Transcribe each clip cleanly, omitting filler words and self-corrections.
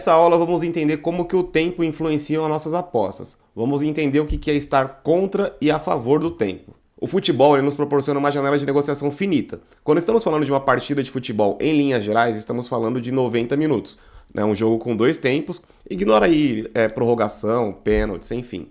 Nessa aula vamos entender como que o tempo influencia as nossas apostas. Vamos entender o que é estar contra e a favor do tempo. O futebol ele nos proporciona uma janela de negociação finita. Quando estamos falando de uma partida de futebol em linhas gerais, estamos falando de 90 minutos. Um jogo com 2 tempos, ignora aí prorrogação, pênaltis, enfim.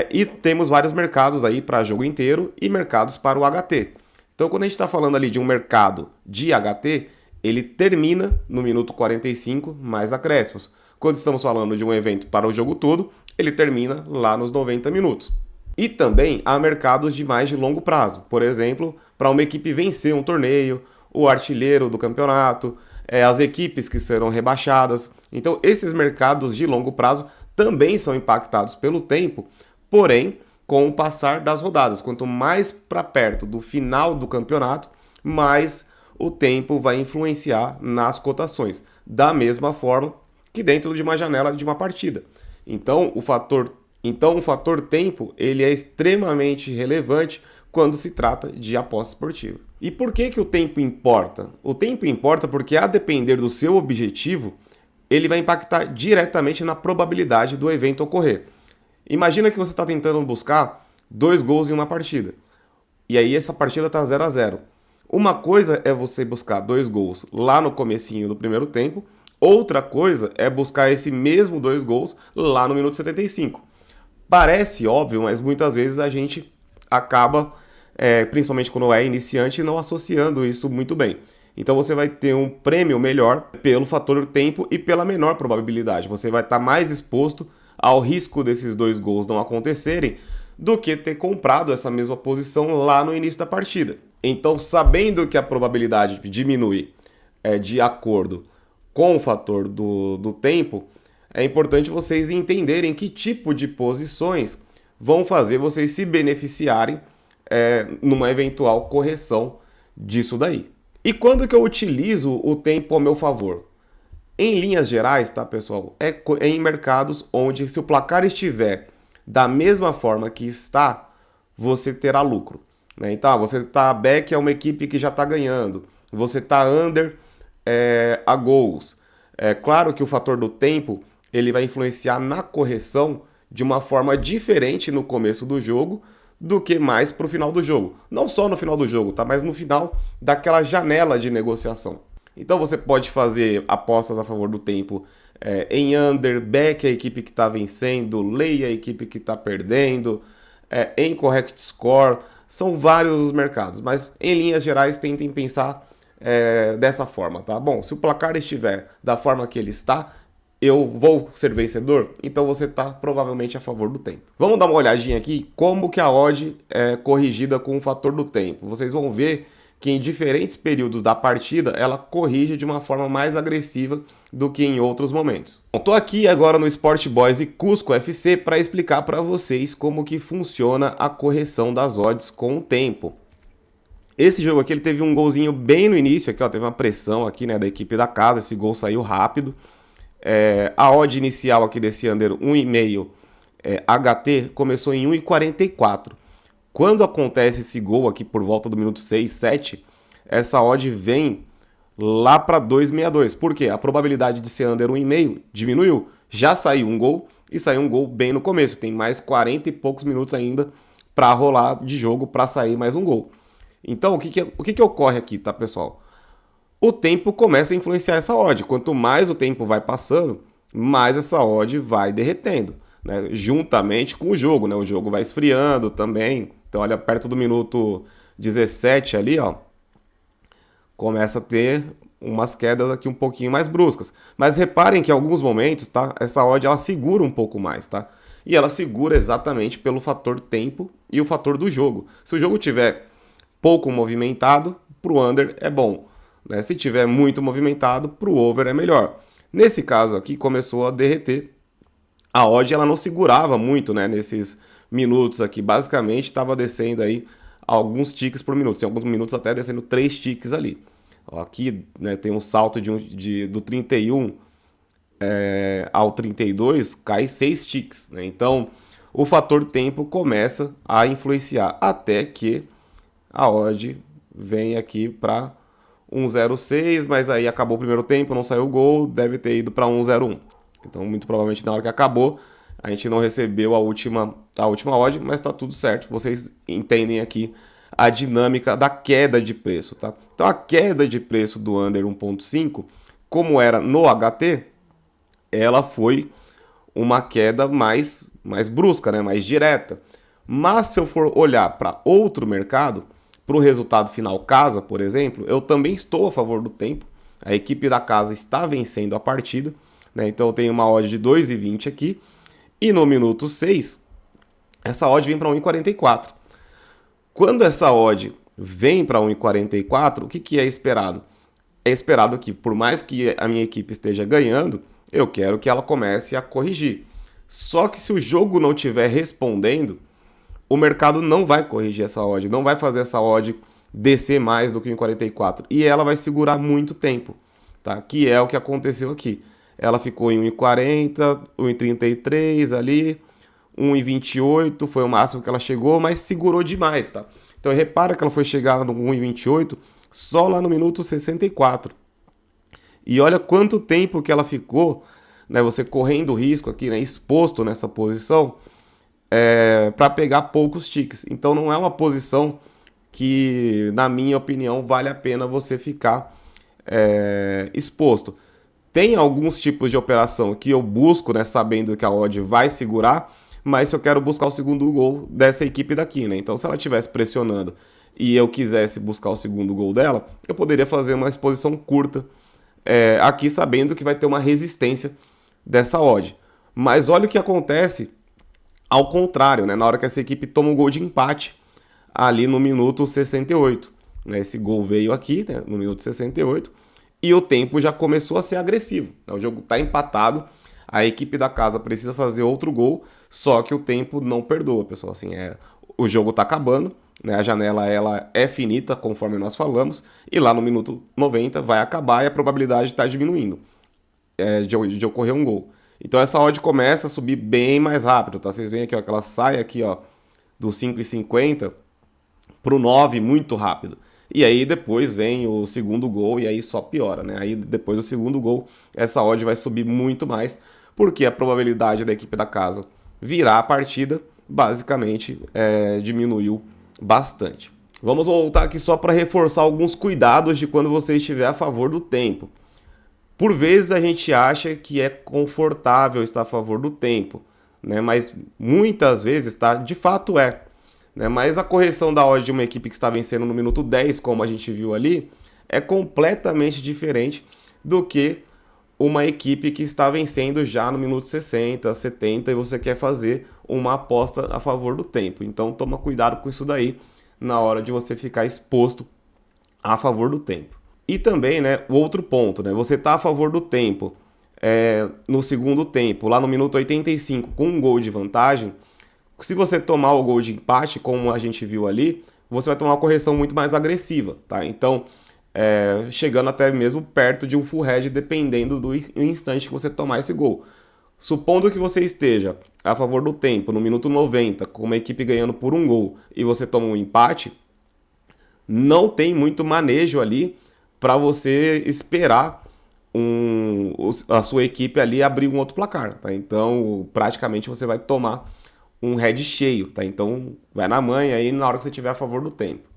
E temos vários mercados aí para jogo inteiro e mercados para o HT. Então quando a gente está falando ali de um mercado de HT, ele termina no minuto 45 mais acréscimos. Quando estamos falando de um evento para o jogo todo, ele termina lá nos 90 minutos. E também há mercados de mais de longo prazo. Por exemplo, para uma equipe vencer um torneio, o artilheiro do campeonato, as equipes que serão rebaixadas. Então, esses mercados de longo prazo também são impactados pelo tempo, porém, com o passar das rodadas. Quanto mais para perto do final do campeonato, mais o tempo vai influenciar nas cotações, da mesma forma que dentro de uma janela de uma partida. Então, o fator tempo ele é extremamente relevante quando se trata de aposta esportiva. E por que o tempo importa? O tempo importa porque, a depender do seu objetivo, ele vai impactar diretamente na probabilidade do evento ocorrer. Imagina que você está tentando buscar 2 gols em uma partida. E aí essa partida está 0 a 0. Uma coisa é você buscar 2 gols lá no comecinho do primeiro tempo, outra coisa é buscar esse mesmo 2 gols lá no minuto 75. Parece óbvio, mas muitas vezes a gente acaba, principalmente quando é iniciante, não associando isso muito bem. Então você vai ter um prêmio melhor pelo fator tempo e pela menor probabilidade. Você vai estar mais exposto ao risco desses 2 gols não acontecerem do que ter comprado essa mesma posição lá no início da partida. Então, sabendo que a probabilidade diminui de acordo com o fator do tempo, é importante vocês entenderem que tipo de posições vão fazer vocês se beneficiarem numa eventual correção disso daí. E quando que eu utilizo o tempo ao meu favor? Em linhas gerais, tá, pessoal? É em mercados onde, se o placar estiver da mesma forma que está, você terá lucro. Então, você está back a uma equipe que já está ganhando, você está under a gols. É claro que o fator do tempo ele vai influenciar na correção de uma forma diferente no começo do jogo do que mais para o final do jogo. Não só no final do jogo, tá? Mas no final daquela janela de negociação. Então você pode fazer apostas a favor do tempo em under, back a equipe que está vencendo, lay a equipe que está perdendo, em correct score. São vários os mercados, mas em linhas gerais tentem pensar dessa forma, tá? Bom, se o placar estiver da forma que ele está, eu vou ser vencedor, então você está provavelmente a favor do tempo. Vamos dar uma olhadinha aqui como que a odd é corrigida com o fator do tempo. Vocês vão ver que em diferentes períodos da partida ela corrige de uma forma mais agressiva do que em outros momentos. Estou aqui agora no Sport Boys e Cusco FC para explicar para vocês como que funciona a correção das odds com o tempo. Esse jogo aqui ele teve um golzinho bem no início, aqui, ó, teve uma pressão aqui, da equipe da casa, esse gol saiu rápido. A odd inicial aqui desse under 1,5 HT começou em 1,44. Quando acontece esse gol aqui por volta do minuto 6, 7, essa odd vem lá para 2,62. Por quê? A probabilidade de ser under 1,5 diminuiu. Já saiu um gol e saiu um gol bem no começo. Tem mais 40 e poucos minutos ainda para rolar de jogo para sair mais um gol. Então, o que ocorre aqui, tá, pessoal? O tempo começa a influenciar essa odd. Quanto mais o tempo vai passando, mais essa odd vai derretendo, juntamente com o jogo. O jogo vai esfriando também. Então, olha, perto do minuto 17 ali, ó, começa a ter umas quedas aqui um pouquinho mais bruscas. Mas reparem que em alguns momentos, tá, essa odd ela segura um pouco mais, tá? E ela segura exatamente pelo fator tempo e o fator do jogo. Se o jogo tiver pouco movimentado, para o under é bom. Se tiver muito movimentado, para o over é melhor. Nesse caso aqui, começou a derreter. A odd ela não segurava muito, nesses minutos aqui. Basicamente, estava descendo aí alguns ticks por minuto. Em alguns minutos até descendo 3 ticks ali. Aqui tem um salto do 31 ao 32, cai 6 ticks. Então, o fator tempo começa a influenciar até que a odd vem aqui para 1,06, mas aí acabou o primeiro tempo, não saiu o gol, deve ter ido para 1,01. Então, muito provavelmente na hora que acabou, a gente não recebeu a última odd, mas está tudo certo. Vocês entendem aqui a dinâmica da queda de preço, tá? Então, a queda de preço do under 1.5, como era no HT, ela foi uma queda mais brusca, né? Mais direta. Mas se eu for olhar para outro mercado, para o resultado final casa, por exemplo, eu também estou a favor do tempo. A equipe da casa está vencendo a partida, né? Então eu tenho uma odd de 2,20 aqui. E no minuto 6, essa odd vem para 1,44. Quando essa odd vem para 1,44, o que é esperado? É esperado que, por mais que a minha equipe esteja ganhando, eu quero que ela comece a corrigir. Só que se o jogo não estiver respondendo, o mercado não vai corrigir essa odd, não vai fazer essa odd descer mais do que 1,44. E ela vai segurar muito tempo, tá? Que é o que aconteceu aqui. Ela ficou em 1,40, 1,33 ali, 1,28 foi o máximo que ela chegou, mas segurou demais, tá? Então repara que ela foi chegar no 1,28 só lá no minuto 64. E olha quanto tempo que ela ficou, né, você correndo risco aqui, né, exposto nessa posição, para pegar poucos ticks. Então não é uma posição que, na minha opinião, vale a pena você ficar exposto. Tem alguns tipos de operação que eu busco, né, sabendo que a odd vai segurar, mas se eu quero buscar o segundo gol dessa equipe daqui, né? Então se ela estivesse pressionando e eu quisesse buscar o segundo gol dela, eu poderia fazer uma exposição curta aqui, sabendo que vai ter uma resistência dessa odd. Mas olha o que acontece ao contrário, né? Na hora que essa equipe toma um gol de empate ali no minuto 68. Né? Esse gol veio aqui, né, no minuto 68, e o tempo já começou a ser agressivo. Né? O jogo está empatado, a equipe da casa precisa fazer outro gol, só que o tempo não perdoa, pessoal. Assim, o jogo está acabando, né? A janela ela é finita, conforme nós falamos, e lá no minuto 90 vai acabar e a probabilidade está diminuindo de ocorrer um gol. Então essa odd começa a subir bem mais rápido, tá? Vocês veem aqui, ó, que ela sai aqui, ó, do 5,50 pro 9 muito rápido. E aí depois vem o segundo gol e aí só piora, né? Aí depois do segundo gol, essa odd vai subir muito mais, porque a probabilidade da equipe da casa virar a partida, basicamente, diminuiu bastante. Vamos voltar aqui só para reforçar alguns cuidados de quando você estiver a favor do tempo. Por vezes a gente acha que é confortável estar a favor do tempo, né? Mas muitas vezes de fato é. Né? Mas a correção da odd de uma equipe que está vencendo no minuto 10, como a gente viu ali, é completamente diferente do que uma equipe que está vencendo já no minuto 60, 70 e você quer fazer uma aposta a favor do tempo. Então toma cuidado com isso daí na hora de você ficar exposto a favor do tempo. E também, né, o outro ponto, né, você está a favor do tempo no segundo tempo, lá no minuto 85, com um gol de vantagem. Se você tomar o gol de empate, como a gente viu ali, você vai tomar uma correção muito mais agressiva, tá? Então, chegando até mesmo perto de um full head, dependendo do instante que você tomar esse gol. Supondo que você esteja a favor do tempo, no minuto 90, com uma equipe ganhando por um gol, e você toma um empate, não tem muito manejo ali para você esperar a sua equipe ali abrir um outro placar, tá? Então, praticamente você vai tomar um head cheio, tá? Então, vai na manha aí na hora que você estiver a favor do tempo.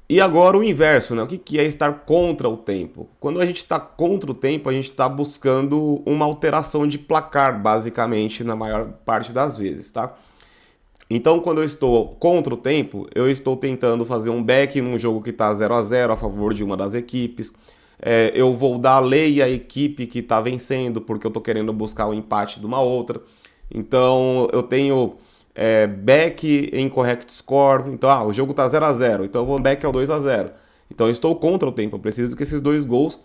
E agora o inverso, né? O que é estar contra o tempo? Quando a gente está contra o tempo, a gente está buscando uma alteração de placar, basicamente, na maior parte das vezes, tá? Então, quando eu estou contra o tempo, eu estou tentando fazer um back num jogo que está 0-0 a favor de uma das equipes. Eu vou dar lei à equipe que está vencendo, porque eu estou querendo buscar o empate de uma outra. Então, eu tenho back em correct score. Então, o jogo está 0-0, então eu vou back ao 2-0. Então, eu estou contra o tempo. Eu preciso que esses dois gols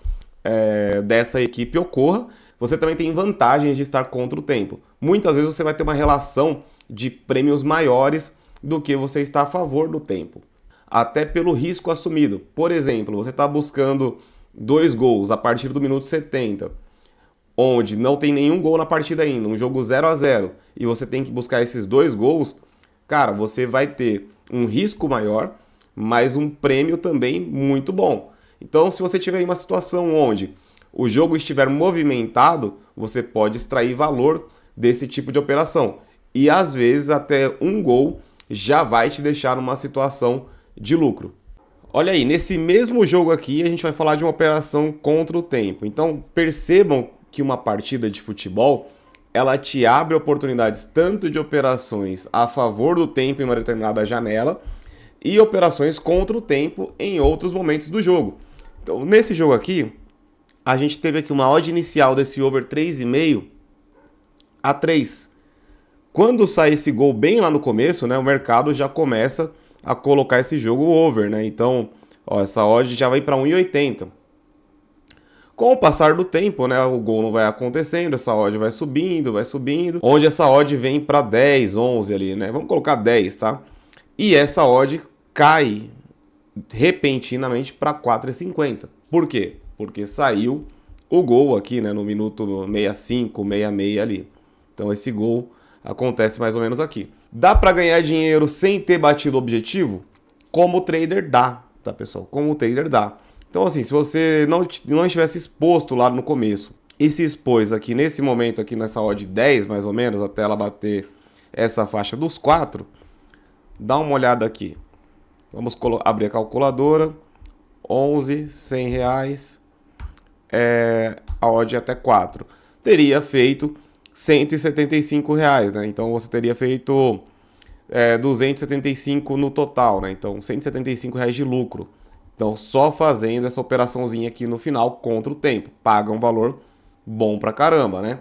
dessa equipe ocorram. Você também tem vantagens de estar contra o tempo. Muitas vezes você vai ter uma relação de prêmios maiores do que você está a favor do tempo. Até pelo risco assumido. Por exemplo, você está buscando 2 gols a partir do minuto 70, onde não tem nenhum gol na partida ainda, um jogo 0-0, e você tem que buscar esses 2 gols, cara, você vai ter um risco maior, mas um prêmio também muito bom. Então, se você tiver em uma situação onde o jogo estiver movimentado, você pode extrair valor desse tipo de operação. E às vezes até um gol já vai te deixar numa situação de lucro. Olha aí, nesse mesmo jogo aqui a gente vai falar de uma operação contra o tempo. Então percebam que uma partida de futebol ela te abre oportunidades tanto de operações a favor do tempo em uma determinada janela e operações contra o tempo em outros momentos do jogo. Então nesse jogo aqui a gente teve aqui uma odd inicial desse over 3,5 a 3. Quando sai esse gol bem lá no começo, né, o mercado já começa a colocar esse jogo over, né? Então, ó, essa odd já vai para 1,80. Com o passar do tempo, né, o gol não vai acontecendo, essa odd vai subindo, onde essa odd vem para 10, 11 ali, né? Vamos colocar 10, tá? E essa odd cai repentinamente para 4,50. Por quê? Porque saiu o gol aqui, né, no minuto 65, 66 ali. Então esse gol acontece mais ou menos aqui. Dá para ganhar dinheiro sem ter batido o objetivo? Como trader dá, tá, pessoal? Como o trader dá. Então assim, se você não estivesse exposto lá no começo e se expôs aqui nesse momento, aqui nessa odd 10 mais ou menos, até ela bater essa faixa dos 4, dá uma olhada aqui. Vamos abrir a calculadora. 11, 100 reais, a odd até 4. Teria feito 175 reais, né? Então você teria feito 275 no total, né? Então 175 reais de lucro. Então só fazendo essa operaçãozinha aqui no final contra o tempo. Paga um valor bom pra caramba, né?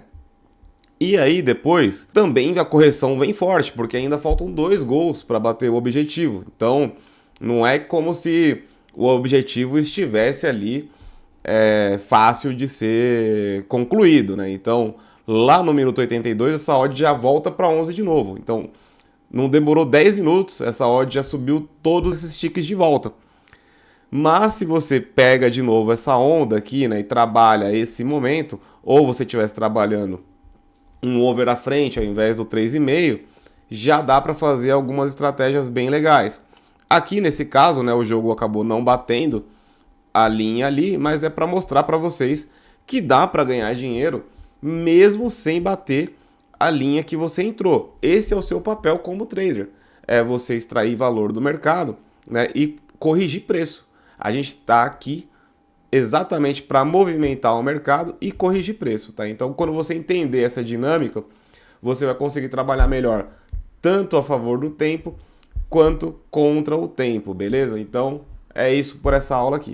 E aí depois também a correção vem forte, porque ainda faltam 2 gols para bater o objetivo. Então não é como se o objetivo estivesse ali fácil de ser concluído, né? Então lá no minuto 82 essa odd já volta para 11 de novo. Então não demorou 10 minutos, essa odd já subiu todos esses tickets de volta. Mas se você pega de novo essa onda aqui, né, e trabalha esse momento, ou você estivesse trabalhando um over à frente ao invés do 3,5, já dá para fazer algumas estratégias bem legais. Aqui nesse caso, né, o jogo acabou não batendo a linha ali, mas é para mostrar para vocês que dá para ganhar dinheiro mesmo sem bater a linha que você entrou. Esse é o seu papel como trader, é você extrair valor do mercado, né, e corrigir preço. A gente está aqui exatamente para movimentar o mercado e corrigir preço, tá? Então, quando você entender essa dinâmica, você vai conseguir trabalhar melhor tanto a favor do tempo quanto contra o tempo, beleza? Então, é isso por essa aula aqui.